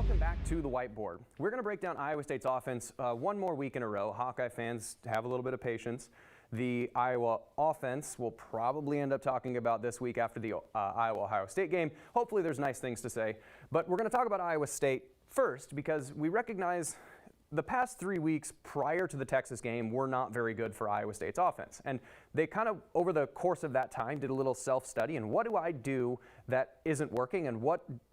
Welcome back to the whiteboard. We're going to break down Iowa State's offense one more week in a row. Hawkeye fans, have a little bit of patience. The Iowa offense we'll probably end up talking about this week after the Iowa-Ohio State game. Hopefully there's nice things to say. But we're going to talk about Iowa State first because we recognize the past 3 weeks prior to the Texas game were not very good for Iowa State's offense. And they kind of, over the course of that time, did a little self-study. And what do I do that isn't working? And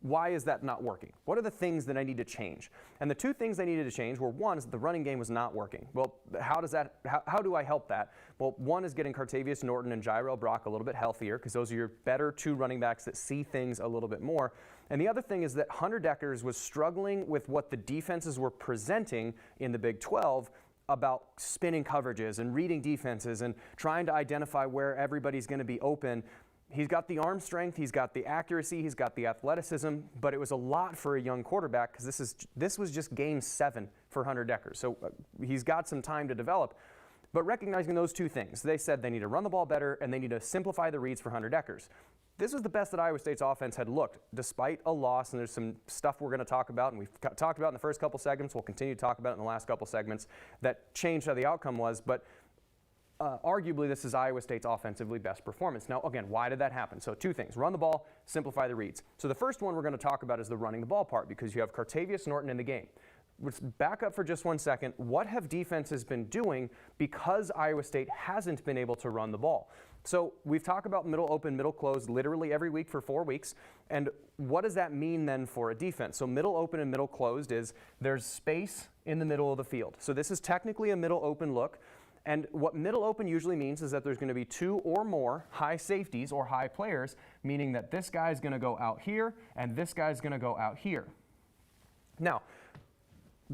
why is that not working? What are the things that I need to change? And the two things they needed to change were, one, is that the running game was not working. Well, how do I help that? Well, one is getting Cartavius Norton and Jairell Brock a little bit healthier, because those are your better two running backs that see things a little bit more. And the other thing is that Hunter Dekkers was struggling with what the defenses were presenting in the Big 12 about spinning coverages and reading defenses and trying to identify where everybody's going to be open. He's got the arm strength, he's got the accuracy, he's got the athleticism, but it was a lot for a young quarterback because this was just game 7 for Hunter Dekkers. So he's got some time to develop. But recognizing those two things, they said they need to run the ball better and they need to simplify the reads for Hunter Dekkers. This was the best that Iowa State's offense had looked, despite a loss, and there's some stuff we're going to talk about, and we've talked about in the first couple segments, we'll continue to talk about it in the last couple segments, that changed how the outcome was, but arguably this is Iowa State's offensively best performance. Now, again, why did that happen? So two things: run the ball, simplify the reads. So the first one we're going to talk about is the running the ball part, because you have Cartavius Norton in the game. Let's back up for just 1 second. What have defenses been doing because Iowa State hasn't been able to run the ball? So we've talked about middle open, middle closed literally every week for 4 weeks. And what does that mean then for a defense? So middle open and middle closed is there's space in the middle of the field. So this is technically a middle open look. And what middle open usually means is that there's going to be 2 or more high safeties or high players, meaning that this guy's going to go out here and this guy's going to go out here. Now,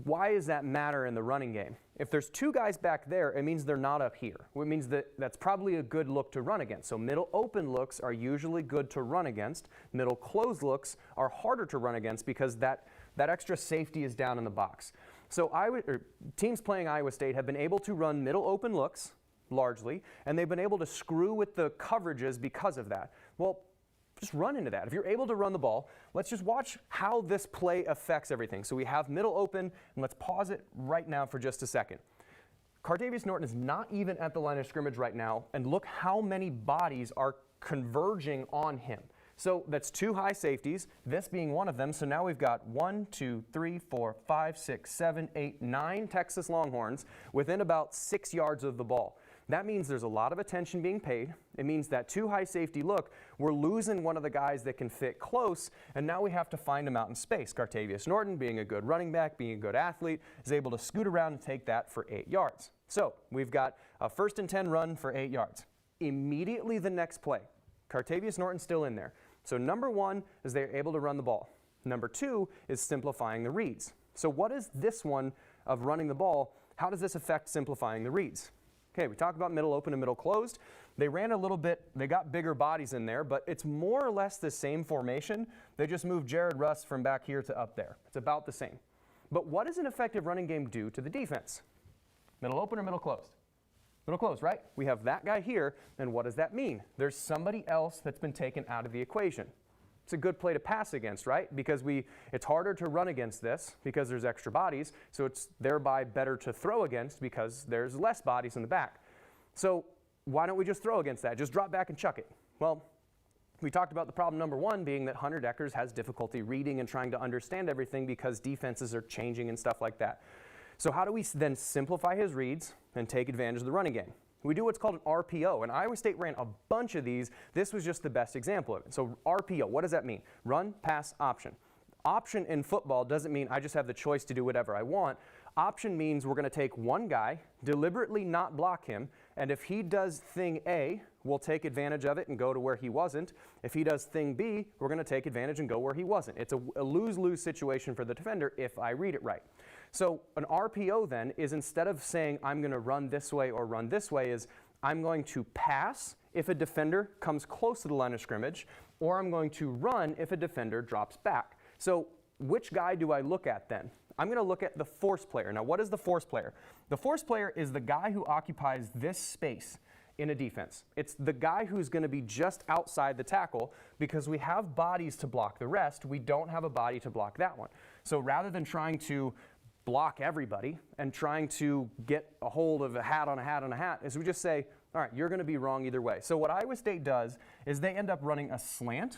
why does that matter in the running game? If there's 2 guys back there, it means they're not up here. It means that that's probably a good look to run against. So middle open looks are usually good to run against. Middle closed looks are harder to run against because that extra safety is down in the box. So teams playing Iowa State have been able to run middle open looks largely, and they've been able to screw with the coverages because of that. Well, just run into that. If you're able to run the ball, let's just watch how this play affects everything. So we have middle open, and let's pause it right now for just a second. Cartavius Norton is not even at the line of scrimmage right now, and look how many bodies are converging on him. So that's 2 high safeties, this being one of them. So now we've got 1, 2, 3, 4, 5, 6, 7, 8, 9 Texas Longhorns within about 6 yards of the ball. That means there's a lot of attention being paid. It means that 2 high safety look, we're losing one of the guys that can fit close, and now we have to find him out in space. Cartavius Norton, being a good running back, being a good athlete, is able to scoot around and take that for 8 yards. So we've got a 1st and 10 run for 8 yards. Immediately the next play, Cartavius Norton's still in there. So number 1 is they're able to run the ball. Number 2 is simplifying the reads. So what is this one of running the ball? How does this affect simplifying the reads? Okay, we talked about middle open and middle closed. They ran a little bit, they got bigger bodies in there, but it's more or less the same formation. They just moved Jared Russ from back here to up there. It's about the same. But what does an effective running game do to the defense? Middle open or middle closed? Middle closed, right? We have that guy here, and what does that mean? There's somebody else that's been taken out of the equation. It's a good play to pass against, right? Because it's harder to run against this because there's extra bodies, so it's thereby better to throw against because there's less bodies in the back. So why don't we just throw against that? Just drop back and chuck it. Well, we talked about the problem number 1 being that Hunter Dekkers has difficulty reading and trying to understand everything because defenses are changing and stuff like that. So how do we then simplify his reads and take advantage of the running game? We do what's called an RPO, and Iowa State ran a bunch of these. This was just the best example of it. So RPO, what does that mean? Run, pass, option. Option in football doesn't mean I just have the choice to do whatever I want. Option means we're going to take one guy, deliberately not block him, and if he does thing A, we'll take advantage of it and go to where he wasn't. If he does thing B, we're going to take advantage and go where he wasn't. It's a lose-lose situation for the defender if I read it right. So an RPO then is, instead of saying I'm going to run this way or run this way, is I'm going to pass if a defender comes close to the line of scrimmage, or I'm going to run if a defender drops back. So which guy do I look at then? I'm going to look at the force player. Now, what is the force player? The force player is the guy who occupies this space in a defense. It's the guy who's going to be just outside the tackle, because we have bodies to block the rest. We don't have a body to block that one. So rather than trying to block everybody and trying to get a hold of a hat on a hat on a hat, is we just say, all right, you're going to be wrong either way. So what Iowa State does is they end up running a slant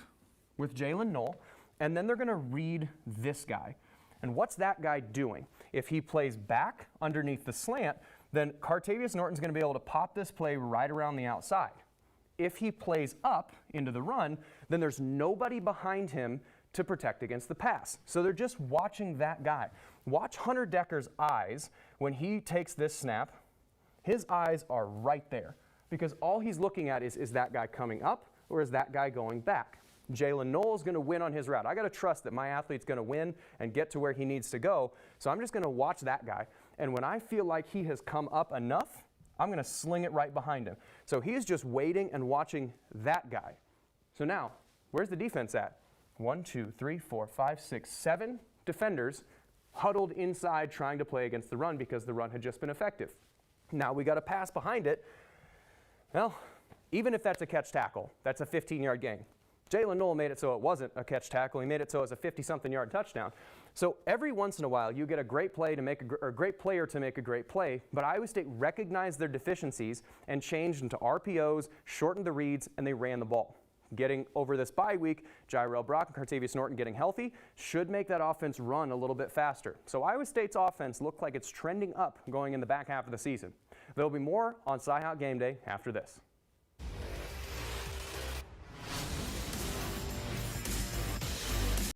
with Jalen Knoll, and then they're going to read this guy. And what's that guy doing? If he plays back underneath the slant, then Cartavius Norton's going to be able to pop this play right around the outside. If he plays up into the run, then there's nobody behind him to protect against the pass. So they're just watching that guy. Watch Hunter Decker's eyes when he takes this snap. His eyes are right there, because all he's looking at is that guy coming up or is that guy going back. Jalen Knoll is going to win on his route. I got to trust that my athlete's going to win and get to where he needs to go. So I'm just going to watch that guy. And when I feel like he has come up enough, I'm going to sling it right behind him. So he's just waiting and watching that guy. So now, where's the defense at? 1, 2, 3, 4, 5, 6, 7 defenders huddled inside trying to play against the run because the run had just been effective. Now we got a pass behind it. Well, even if that's a catch tackle, that's a 15-yard gain. Jalen Knoll made it so it wasn't a catch tackle. He made it so it was a 50-something yard touchdown. So every once in a while, you get a great play to make a great player to make a great play, but Iowa State recognized their deficiencies and changed into RPOs, shortened the reads, and they ran the ball. Getting over this bye week, Jyrell Brock and Cartavius Norton getting healthy should make that offense run a little bit faster. So Iowa State's offense looked like it's trending up going in the back half of the season. There'll be more on Cyhawk Game Day after this.